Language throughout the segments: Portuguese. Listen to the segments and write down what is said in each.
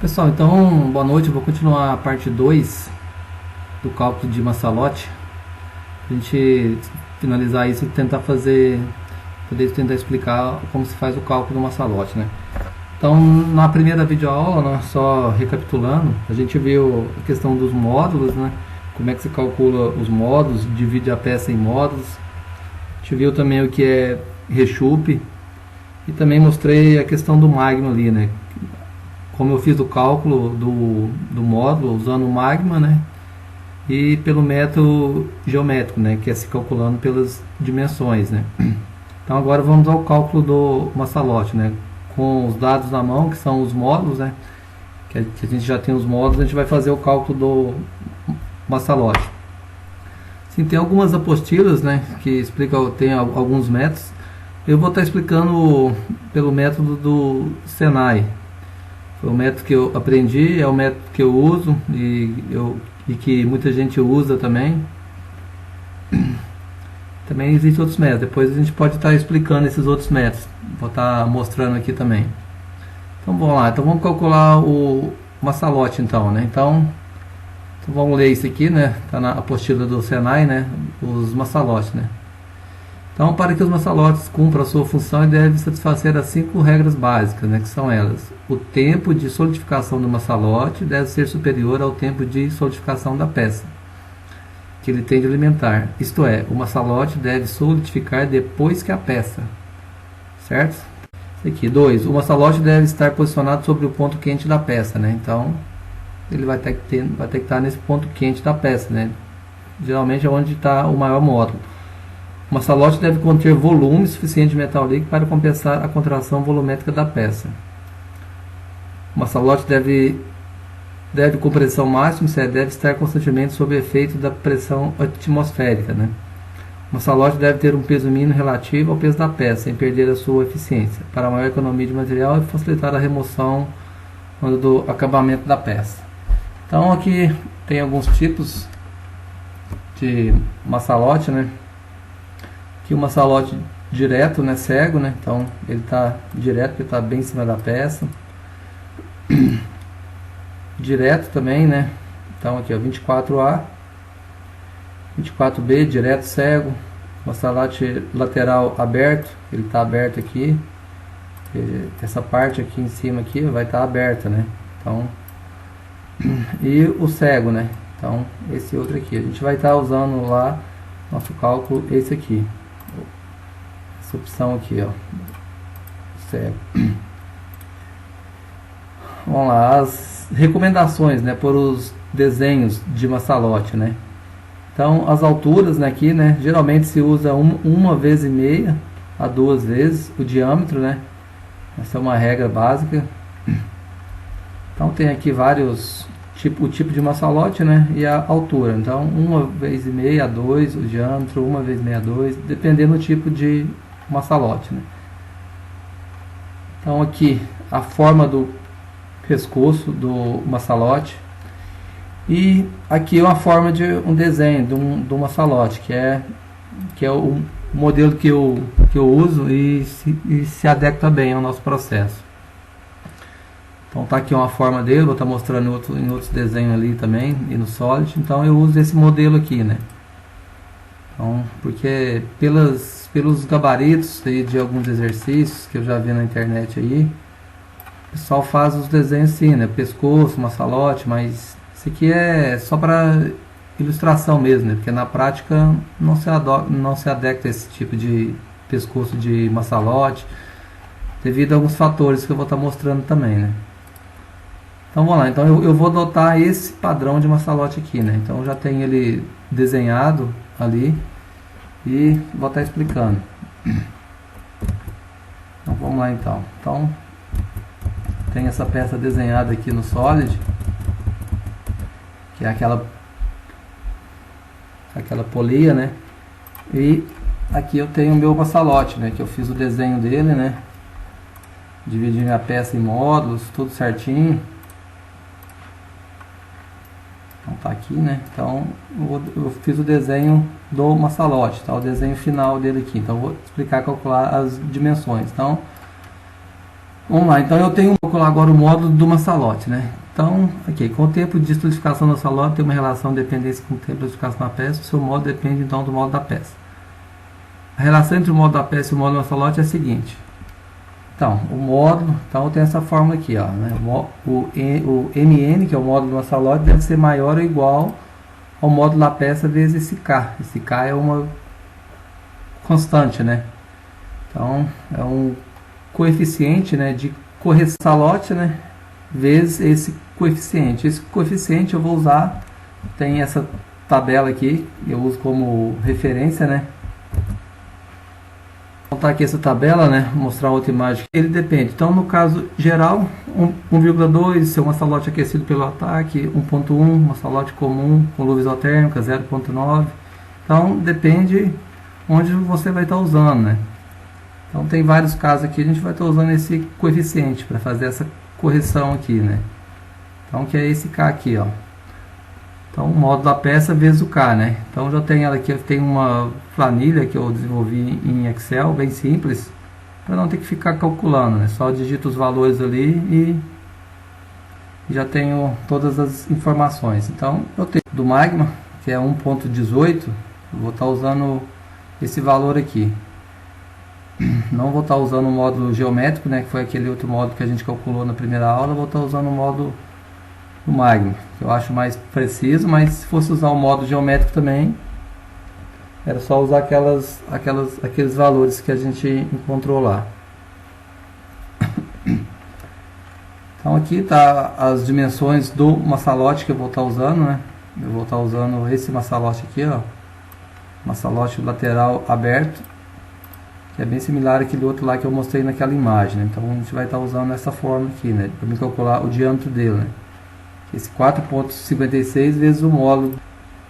Pessoal, então, boa noite. Eu vou continuar a parte 2 do cálculo de Massalotti. A gente finalizar isso e poder tentar explicar como se faz o cálculo do Massalotti, né? Então, na primeira videoaula, né, só recapitulando, a gente viu a questão dos módulos, né? Como é que se calcula os módulos, divide a peça em módulos. A gente viu também o que é rechupe e também mostrei a questão do magma ali, né? Como eu fiz o cálculo do módulo usando o magma, né? E pelo método geométrico, né? Que é se calculando pelas dimensões, né? Então agora vamos ao cálculo do Massalotti, né? Com os dados na mão, que são os módulos, né? Que a gente já tem os módulos, a gente vai fazer o cálculo do Massalotti. Sim, tem algumas apostilas, né? Que explicam, tem alguns métodos. Eu vou estar explicando pelo método do Senai. Foi o método que eu aprendi, é o método que eu uso e que muita gente usa também. Também existem outros métodos, depois a gente pode estar explicando esses outros métodos. Vou estar mostrando aqui também. Então vamos lá, então vamos calcular o Massalotti então, né? Então vamos ler isso aqui, né? Está na apostila do Senai, né? Os Massalotti, né? Então, para que os Massalotti cumpram a sua função, ele deve satisfazer as 5 regras básicas, né, que são elas. O tempo de solidificação do Massalotti deve ser superior ao tempo de solidificação da peça que ele tem de alimentar. Isto é, o Massalotti deve solidificar depois que a peça. Certo? Isso aqui. 2. O Massalotti deve estar posicionado sobre o ponto quente da peça, né? Então, ele vai ter que estar nesse ponto quente da peça, né? Geralmente é onde está o maior módulo. O Massalotti deve conter volume suficiente de metal líquido para compensar a contração volumétrica da peça. O Massalotti deve com pressão máxima, deve estar constantemente sob efeito da pressão atmosférica, né? O Massalotti deve ter um peso mínimo relativo ao peso da peça, sem perder a sua eficiência, para maior economia de material e facilitar a remoção do acabamento da peça. Então aqui tem alguns tipos de Massalotti, né? Aqui o Massalotti direto, né, cego, né? Então ele está direto, porque está bem em cima da peça. Direto também, né? Então aqui ó, 24A, 24B, direto cego. Massalotti lateral aberto, ele está aberto aqui. Essa parte aqui em cima aqui vai estar aberta, né? Então, e o cego, né? Então esse outro aqui, a gente vai estar usando lá nosso cálculo, esse aqui. Essa opção aqui, ó, cego. Vamos lá, as recomendações, né, por os desenhos de Massalotti, né? Então, as alturas, né, aqui, né, geralmente se usa uma vez e meia a 2 vezes o diâmetro, né? Essa é uma regra básica. Então tem aqui vários o tipo de Massalotti, né, e a altura. Então, 1 vez e meia a 2 o diâmetro, 1 vez e meia a 2, dependendo do tipo de Massalotti, né? Então aqui a forma do pescoço do Massalotti, e aqui uma forma de um desenho do Massalotti, que é o modelo que eu uso e se adequa bem ao nosso processo. Então tá aqui uma forma dele, vou estar mostrando em outros desenhos ali também, e no Solid. Então eu uso esse modelo aqui, né? Então, porque pelos gabaritos aí de alguns exercícios que eu já vi na internet aí, o pessoal faz os desenhos assim, né? Pescoço, Massalotti, mas isso aqui é só para ilustração mesmo, né? Porque na prática não se adequa a esse tipo de pescoço de Massalotti, devido a alguns fatores que eu vou estar mostrando também, né? Então vamos lá, então eu vou adotar esse padrão de Massalotti aqui, né? Então eu já tenho ele desenhado ali e vou estar explicando. Então vamos lá então. Então tem essa peça desenhada aqui no Solid, que é aquela polia, né? E aqui eu tenho o meu Massalotti, né? Que eu fiz o desenho dele, né? Dividindo a peça em módulos, tudo certinho. Então tá aqui, né? Então eu fiz o desenho do Massalotti, tá? O desenho final dele aqui. Então vou explicar, calcular as dimensões. Então Vamos lá, então eu tenho agora o módulo do maçalote, né? Então, aqui, com o tempo de estudificação do maçalote tem uma relação de dependência com o tempo de estudificação da peça, o seu módulo depende então do módulo da peça. A relação entre o módulo da peça e o módulo do maçalote é a seguinte. Então, o módulo, então tem essa fórmula aqui, ó, né? O MN, que é o módulo do maçalote, deve ser maior ou igual ao módulo da peça vezes esse K. Esse K é uma constante, né? Então, é um coeficiente, né, de correção do maçalote, né, vezes esse coeficiente. Esse coeficiente eu vou usar, tem essa tabela aqui, eu uso como referência, né. Vou botar aqui essa tabela, né, mostrar outra imagem. Ele depende. Então, no caso geral, 1,2, seu maçalote aquecido pelo ataque, 1,1, maçalote comum com luva isotérmica, 0,9. Então, depende onde você vai estar usando, né. Então tem vários casos aqui, a gente vai estar usando esse coeficiente para fazer essa correção aqui, né? Então que é esse K aqui, ó. Então o módulo da peça vezes o K, né? Então já tem ela aqui, eu tenho uma planilha que eu desenvolvi em Excel, bem simples, para não ter que ficar calculando, né? Só digito os valores ali e já tenho todas as informações. Então eu tenho do Magma, que é 1.18, vou estar usando esse valor aqui. Não vou estar usando o módulo geométrico, né, que foi aquele outro módulo que a gente calculou na primeira aula. Vou estar usando o módulo do Magma, que eu acho mais preciso, mas se fosse usar o módulo geométrico também, era só usar aqueles valores que a gente encontrou lá. Então aqui tá as dimensões do maçalote que eu vou estar usando, né? Eu vou estar usando esse maçalote aqui, ó, maçalote lateral aberto, que é bem similar àquele outro lá que eu mostrei naquela imagem, né? Então a gente vai estar usando essa forma aqui, né, para me calcular o diâmetro dele, né? Esse 4,56 vezes o módulo.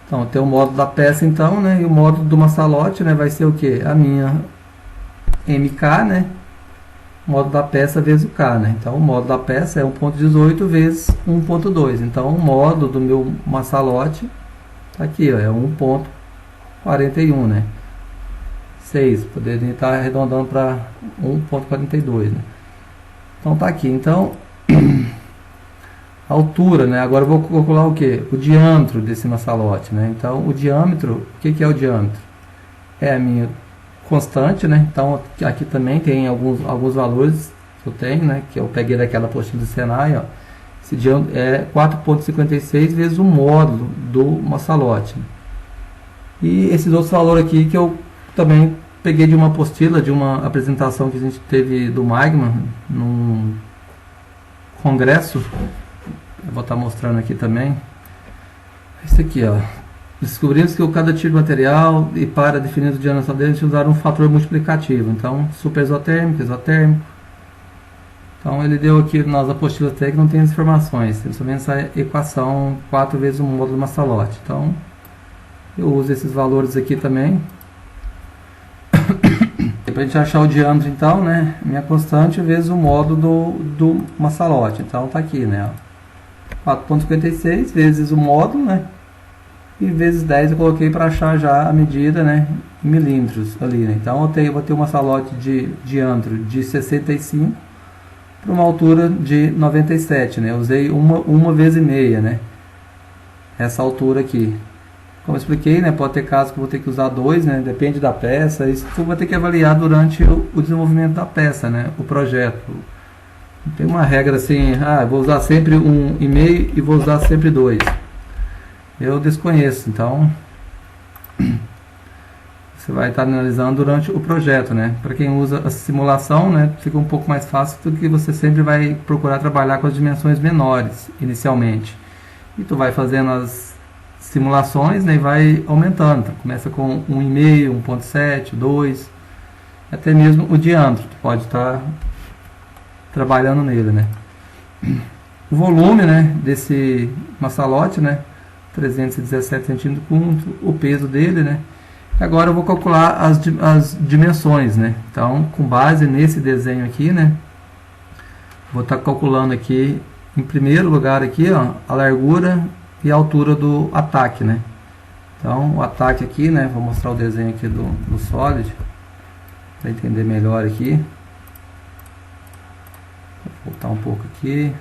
Então tem o módulo da peça então, né, e o módulo do maçalote, né, vai ser o que? A minha MK, né, módulo da peça vezes o K, né? Então o módulo da peça é 1,18 vezes 1,2. Então o módulo do meu maçalote tá aqui, ó, é 1,41, né? 6, poderia estar arredondando para 1,42, né? Então tá aqui. Então a altura, né? Agora eu vou calcular o que? O diâmetro desse maçalote, né? Então o diâmetro, o que é o diâmetro? É a minha constante, né? Então aqui também tem alguns valores que eu tenho, né, que eu peguei daquela apostila do Senai, ó. Esse diâmetro é 4,56 vezes o módulo do maçalote. E esses outros valores aqui que eu também peguei de uma apostila, de uma apresentação que a gente teve do Magma num congresso. Eu vou estar mostrando aqui também. Esse aqui, ó. Descobrimos que cada tipo de material e para definir o diâmetro dele, a gente usaram um fator multiplicativo. Então, super isotérmico, isotérmico. Então, ele deu aqui nas apostilas técnicas, não tem as informações. Tem somente essa equação 4 vezes o módulo do maçalote. Então, eu uso esses valores aqui também. Para a gente achar o diâmetro, então, né, minha constante vezes o módulo do maçalote. Então, tá aqui, né, 4,56 vezes o módulo, né, e vezes 10 eu coloquei para achar já a medida, né, em milímetros ali, né. Então, eu vou ter um maçalote de diâmetro de 65 para uma altura de 97, né. Eu usei uma vez e meia, né, essa altura aqui. Como eu expliquei, né, pode ter casos que eu vou ter que usar 2, né, depende da peça. Isso eu vou ter que avaliar durante o desenvolvimento da peça, né, o projeto. Tem uma regra assim, eu vou usar sempre 1,5 e vou usar sempre 2. Eu desconheço, então você vai estar analisando durante o projeto, né. Para quem usa a simulação, né, fica um pouco mais fácil, porque você sempre vai procurar trabalhar com as dimensões menores inicialmente. E tu vai fazendo as simulações, né, e vai aumentando. Então, começa com 1,5, 1,7, 2, até mesmo o diâmetro. Tu pode estar trabalhando nele, né. O volume, né, desse maçalote, né, 317 centímetros cúbicos, o peso dele, né. Agora eu vou calcular as dimensões, né. Então, com base nesse desenho aqui, né, vou estar calculando aqui, em primeiro lugar aqui, ó, a largura e a altura do ataque, né. Então o ataque aqui, né, vou mostrar o desenho aqui do Solid para entender melhor aqui. um pouco aqui.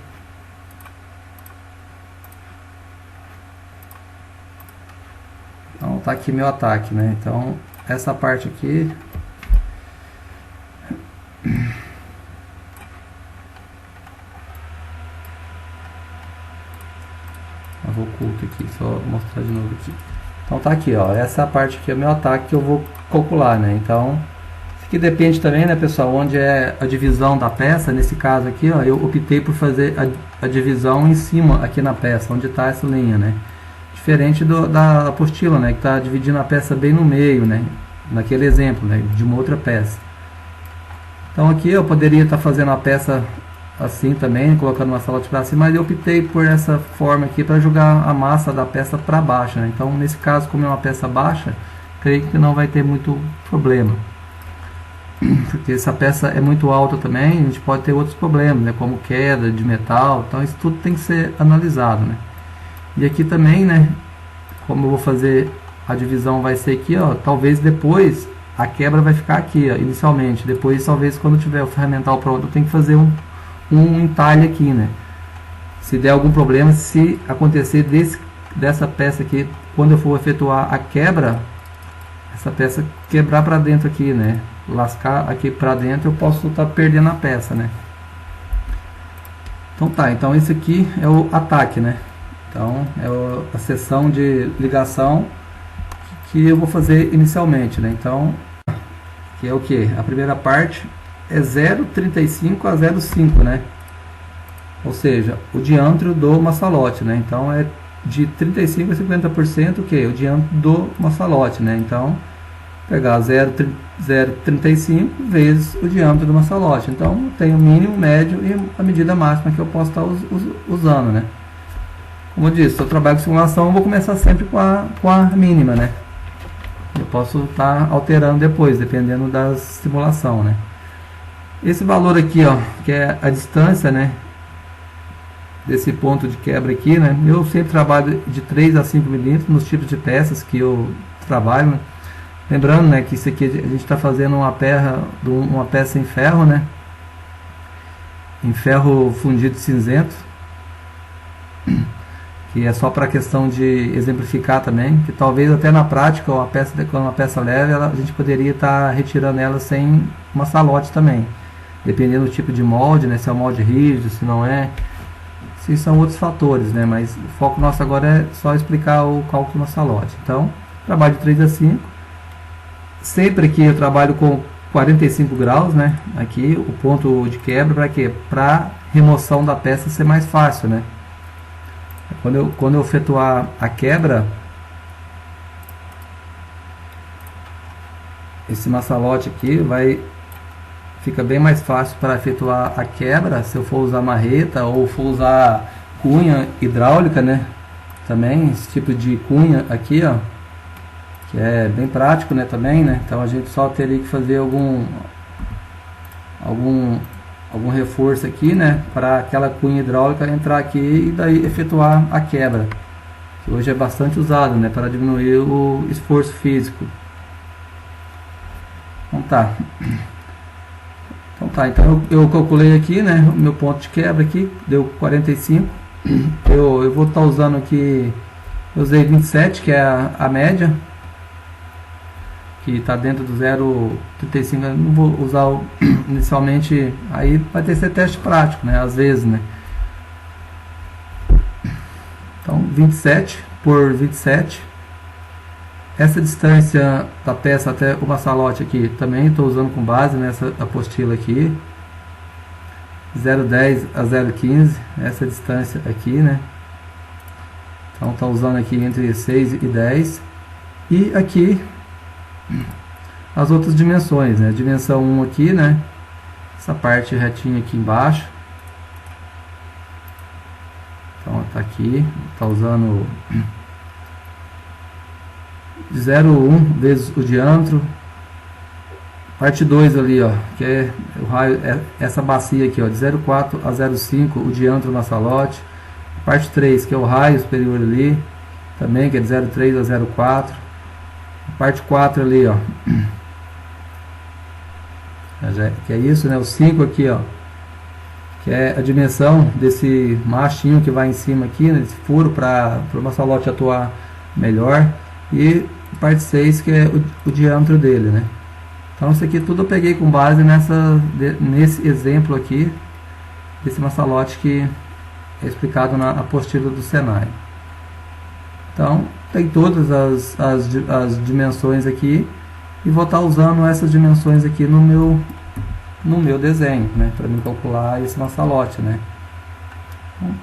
Então tá aqui meu ataque, né? Então essa parte aqui eu vou oculto aqui, só mostrar de novo aqui. Então tá aqui, ó, essa parte aqui é o meu ataque que eu vou calcular, né? Então isso aqui depende também, né, pessoal, onde é a divisão da peça. Nesse caso aqui, ó, eu optei por fazer a divisão em cima aqui na peça, onde está essa linha, né? Diferente da apostila, né, que está dividindo a peça bem no meio, né, naquele exemplo, né, de uma outra peça. Então aqui eu poderia estar fazendo a peça assim também, colocando uma salote para cima, mas eu optei por essa forma aqui para jogar a massa da peça para baixo, né? Então nesse caso, como é uma peça baixa, creio que não vai ter muito problema, porque essa peça é muito alta também, a gente pode ter outros problemas, né, como queda de metal. Então isso tudo tem que ser analisado, né? E aqui também, né, como eu vou fazer a divisão, vai ser aqui, ó, talvez depois a quebra vai ficar aqui, ó, inicialmente. Depois, talvez, quando tiver o ferramental pronto, eu tenho que fazer um entalhe aqui, né? Se der algum problema, se acontecer dessa peça aqui, quando eu for efetuar a quebra, essa peça quebrar para dentro aqui, né? Lascar aqui para dentro, eu posso estar perdendo a peça, né? Então tá, então esse aqui é o ataque, né? Então é a seção de ligação que eu vou fazer inicialmente, né? Então, que é o que? A primeira parte é 0,35 a 0,5, né? Ou seja, o diâmetro do maçalote, né? Então é de 35 a 50% o que? O diâmetro do maçalote, né? Então, pegar 0,35 vezes o diâmetro do maçalote. Então, tem o mínimo, médio e a medida máxima que eu posso estar usando, né? Como eu disse, se eu trabalho com simulação, eu vou começar sempre com a mínima, né? Eu posso estar alterando depois, dependendo da simulação, né? Esse valor aqui, ó, que é a distância, né, desse ponto de quebra aqui, né? Eu sempre trabalho de 3 a 5 milímetros nos tipos de peças que eu trabalho, né? Lembrando, né, que isso aqui a gente está fazendo uma peça em ferro, né? Em ferro fundido cinzento, que é só para questão de exemplificar também, que talvez até na prática, ó, quando uma peça leve, a gente poderia estar retirando ela sem maçalote também, dependendo do tipo de molde, né, se é um molde rígido, se não é, se são outros fatores, né, mas o foco nosso agora é só explicar o cálculo do maçalote. Então, trabalho de 3 a 5, sempre que eu trabalho com 45 graus, né, aqui o ponto de quebra, para quê? Para remoção da peça ser mais fácil, né. Quando eu efetuar a quebra, esse maçalote aqui fica bem mais fácil para efetuar a quebra, se eu for usar marreta ou for usar cunha hidráulica, né? Também esse tipo de cunha aqui, ó, que é bem prático, né, também, né? Então a gente só teria que fazer algum reforço aqui, né, para aquela cunha hidráulica entrar aqui e daí efetuar a quebra, que hoje é bastante usado, né, para diminuir o esforço físico. Então eu calculei aqui, né, o meu ponto de quebra aqui, deu 45. Eu vou estar usando aqui, eu usei 27, que é a média, que está dentro do 0,35. Eu não vou usar inicialmente, aí vai ter que ser teste prático, né, às vezes, né. Então 27 por 27, essa distância da peça até o maçalote aqui também estou usando com base nessa apostila aqui, 0,10 a 0,15, essa distância aqui, né. Então está usando aqui entre 6 e 10, e aqui as outras dimensões, né? Dimensão 1 aqui, né? Essa parte retinha aqui embaixo. Então tá aqui, tá usando 0,1 vezes o diâmetro. Parte 2 ali, ó, que é o raio, essa bacia aqui, ó, de 0,4 a 0,5 o diâmetro do maçalote. Parte 3, que é o raio superior ali, também, que é de 0,3 a 0,4. Parte 4 ali, ó, que é isso, né? O 5 aqui, ó, que é a dimensão desse machinho que vai em cima aqui, né, esse furo, para o maçalote atuar melhor, e parte 6, que é o diâmetro dele, né. Então isso aqui tudo eu peguei com base nesse exemplo aqui, desse maçalote que é explicado na apostila do Senai. Então tem todas as dimensões aqui, e vou estar usando essas dimensões aqui no meu desenho, né, para me calcular esse maçalote, né. Então,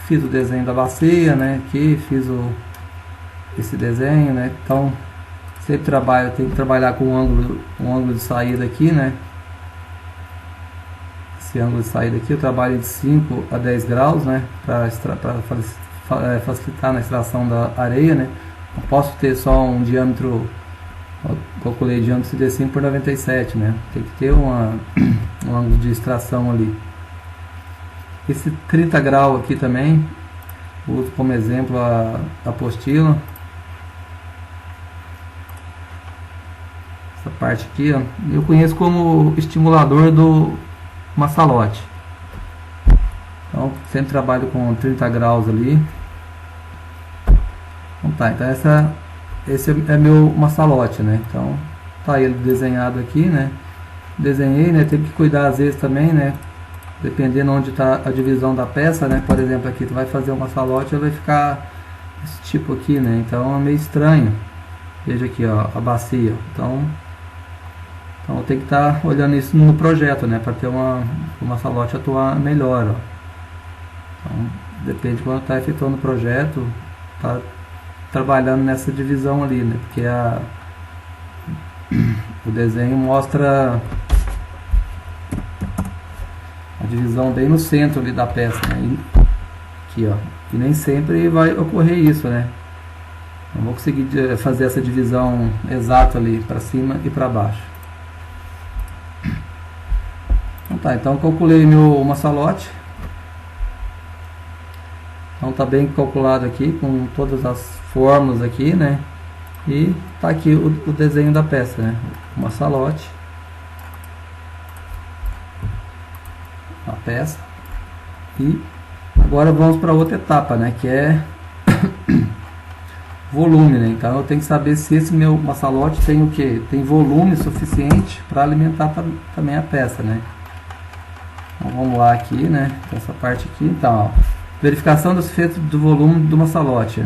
fiz o desenho da bacia, né, aqui fiz esse desenho, né. Então sempre tenho que trabalhar com um ângulo de saída aqui, né. Esse ângulo de saída aqui eu trabalho de 5 a 10 graus, né, para facilitar na extração da areia, né. Não posso ter só um diâmetro, eu calculei diâmetro CD5 por 97, né. Tem que ter um ângulo de extração ali. Esse 30 graus aqui também, uso como exemplo a apostila. Essa parte aqui, ó, eu conheço como estimulador do maçalote. Então sempre trabalho com 30 graus ali. Então tá, então esse é meu maçalote, né. Então tá ele desenhado aqui, né. Desenhei, né, tem que cuidar às vezes também, né, dependendo onde está a divisão da peça, né. Por exemplo, aqui tu vai fazer um maçalote, ele vai ficar esse tipo aqui, né, então é meio estranho. Veja aqui, ó, a bacia. Então eu tenho que estar olhando isso no projeto, né, para ter o maçalote atuar melhor, ó. Então depende de quando está efetuando o projeto, tá trabalhando nessa divisão ali, né, porque o desenho mostra a divisão bem no centro ali da peça, né, aqui, ó, e nem sempre vai ocorrer isso, né. Não vou conseguir fazer essa divisão exata ali para cima e para baixo. Então tá, então calculei meu maçalote. Então tá bem calculado aqui, com todas as fórmulas aqui, né? E tá aqui o desenho da peça, né? O maçalote. A peça. E agora vamos para outra etapa, né? Que é volume, né? Então eu tenho que saber se esse meu maçalote tem o que? Tem volume suficiente para alimentar também a peça, né? Então vamos lá aqui, né? Essa parte aqui, então, ó, verificação dos efeitos do volume do maçalote.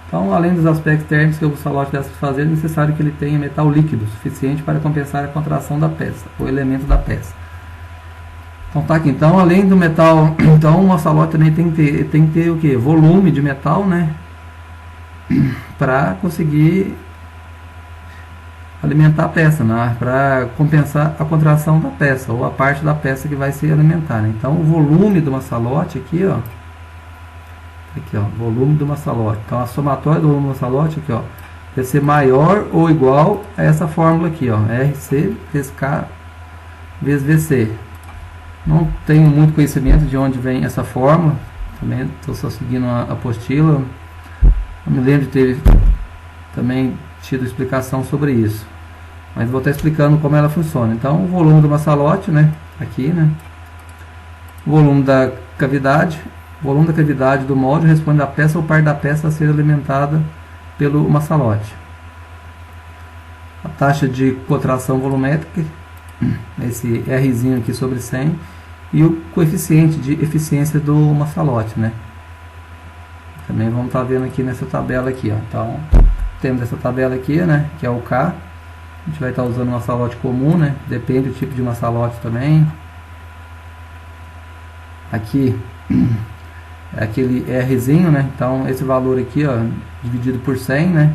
Então, além dos aspectos térmicos que o maçalote deve fazer, é necessário que ele tenha metal líquido suficiente para compensar a contração da peça, o elemento da peça. Então tá aqui, então além do metal, então o maçalote também tem que ter o que? Volume de metal, né? Para conseguir alimentar a peça, né? Para compensar a contração da peça, ou a parte da peça que vai se alimentar, né? Então o volume do maçalote aqui, ó, volume do maçalote. Então a somatória do volume do maçalote aqui, ó, deve ser maior ou igual a essa fórmula aqui, ó, RC vezes K vezes VC. Não tenho muito conhecimento de onde vem essa fórmula, também estou só seguindo a apostila. Não me lembro de ter também tido explicação sobre isso, mas vou estar explicando como ela funciona. Então o volume do maçalote, né, aqui, né, o volume da cavidade. O volume da cavidade do molde responde à peça ou parte da peça a ser alimentada pelo maçalote. A taxa de contração volumétrica, esse Rzinho aqui sobre 100, e o coeficiente de eficiência do maçalote, né? Também vamos estar vendo aqui nessa tabela aqui, ó. Então, temos essa tabela aqui, né, que é o K. A gente vai estar usando um maçalote comum, né? Depende do tipo de maçalote também. Aqui é aquele Rzinho, né? Então esse valor aqui, ó, dividido por 100, né?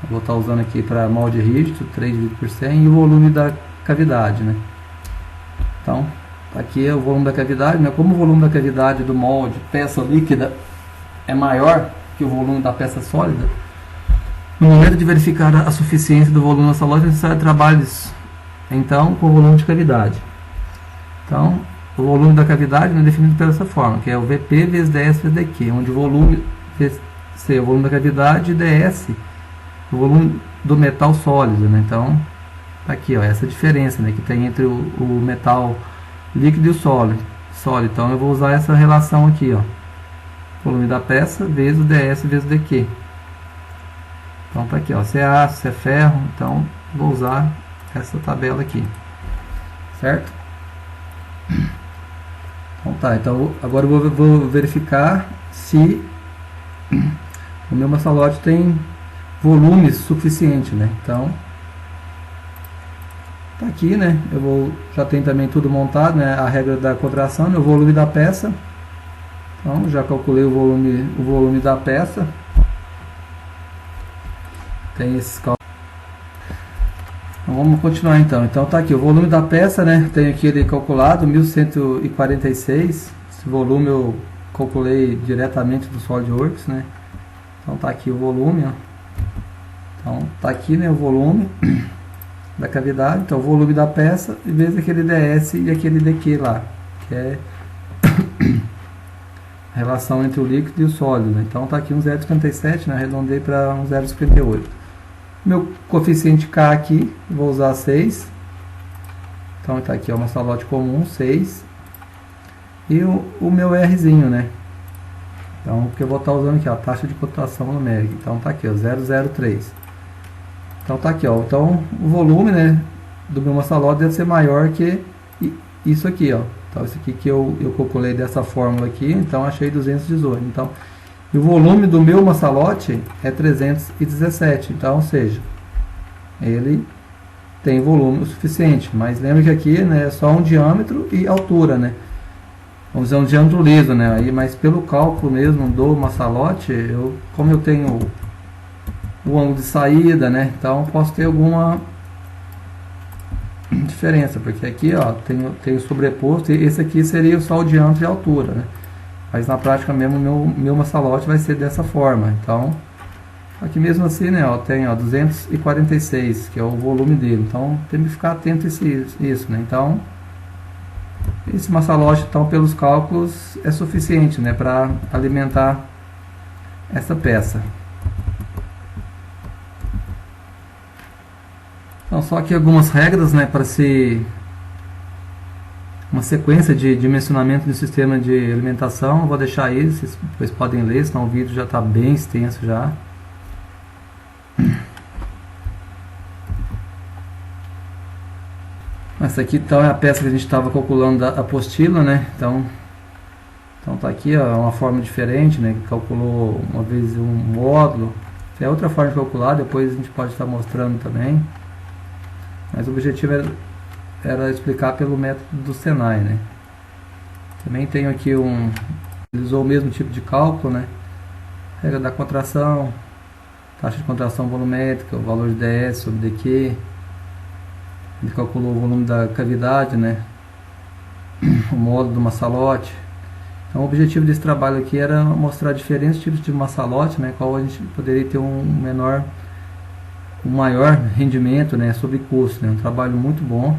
Eu vou estar usando aqui para molde rígido, 3 dividido por 100, e o volume da cavidade, né? Então aqui é o volume da cavidade, né? Como o volume da cavidade do molde peça líquida é maior que o volume da peça sólida, no momento de verificar a suficiência do volume da maçalote é necessário trabalhos então com o volume de cavidade. Então o volume da cavidade é definido pela forma, que é o VP vezes DS vezes DQ, onde o volume C é o volume da cavidade e DS o volume do metal sólido, né? Então tá aqui, ó, essa diferença, né, que tem entre o metal líquido e o sólido. sólido. Então eu vou usar essa relação aqui, ó. Volume da peça vezes o ds vezes o dq. Então tá aqui, ó, se é aço, se é ferro, então vou usar essa tabela aqui, certo? Então tá, então agora eu vou verificar se o meu maçalote tem volume suficiente, né? Então tá aqui, né? Já tem também tudo montado, né? A regra da contração, né? O volume da peça. Então já calculei o volume da peça. Tem esses cálculos. Então, vamos continuar então. Então tá aqui o volume da peça, né? Tenho aqui ele calculado, 1146. Esse volume eu calculei diretamente do SolidWorks, né? Então tá aqui o volume, ó. Então tá aqui, né, o volume da cavidade. Então o volume da peça vezes aquele ds e aquele dq lá, que é a relação entre o líquido e o sólido, né? Então tá aqui um 0,57, né? Arredondei para um 0,58. Meu coeficiente K aqui, vou usar 6. Então está aqui, ó, uma maçalote comum, 6. E o meu Rzinho, né? Então, o que eu vou estar usando aqui, ó, a taxa de cotação numérica. Então tá aqui, ó, 003. Então tá aqui, ó. Então o volume, né, do meu maçalote deve ser maior que isso aqui, ó. Então isso aqui que eu calculei dessa fórmula aqui, então achei 218. Então, e o volume do meu maçalote é 317, então, ou seja, ele tem volume o suficiente. Mas lembra que aqui, né, é só um diâmetro e altura, né? Vamos dizer um diâmetro liso, né? Aí, mas pelo cálculo mesmo do maçalote, como eu tenho o ângulo de saída, né? Então posso ter alguma diferença, porque aqui, ó, tem o sobreposto e esse aqui seria só o diâmetro e a altura, né? Mas na prática mesmo meu maçalote vai ser dessa forma. Então aqui mesmo assim, né, ó, tem, ó, 246, que é o volume dele. Então tem que ficar atento a isso, né? Então esse maçalote, então, pelos cálculos é suficiente, né, para alimentar essa peça. Então só aqui algumas regras, né, para uma sequência de dimensionamento do sistema de alimentação. Eu vou deixar aí, vocês depois podem ler, senão o vídeo já está bem extenso já. Essa aqui então é a peça que a gente estava calculando da apostila, né? Então tá aqui, ó, uma forma diferente, né? Que calculou uma vez um módulo. É outra forma de calcular, depois a gente pode estar mostrando também. Mas o objetivo era explicar pelo método do Senai, né? Também tenho aqui ele usou o mesmo tipo de cálculo, né? Regra da contração, taxa de contração volumétrica, o valor de ds sobre dq. Ele calculou o volume da cavidade, né? O módulo do maçalote. Então o objetivo desse trabalho aqui era mostrar diferentes tipos de maçalote, né? Qual a gente poderia ter um maior rendimento, né, sobre custo, né? Um trabalho muito bom.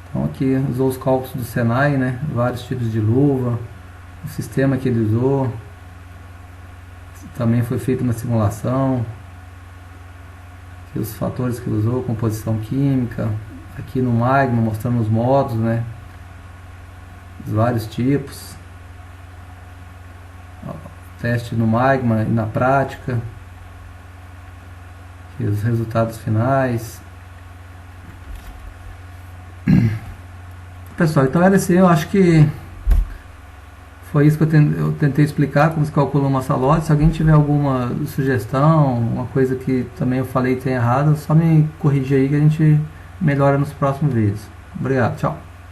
Então aqui usou os cálculos do Senai, né? Vários tipos de luva, o sistema que ele usou, também foi feita uma simulação, aqui os fatores que ele usou, composição química, aqui no Magma mostrando os modos, né? Os vários tipos, teste no Magma e na prática. E os resultados finais. Pessoal, então era assim, eu acho que foi isso que eu tentei explicar, como se calcula um maçalote. Se alguém tiver alguma sugestão, uma coisa que também eu falei e tem errado, só me corrigir aí que a gente melhora nos próximos vídeos. Obrigado, tchau.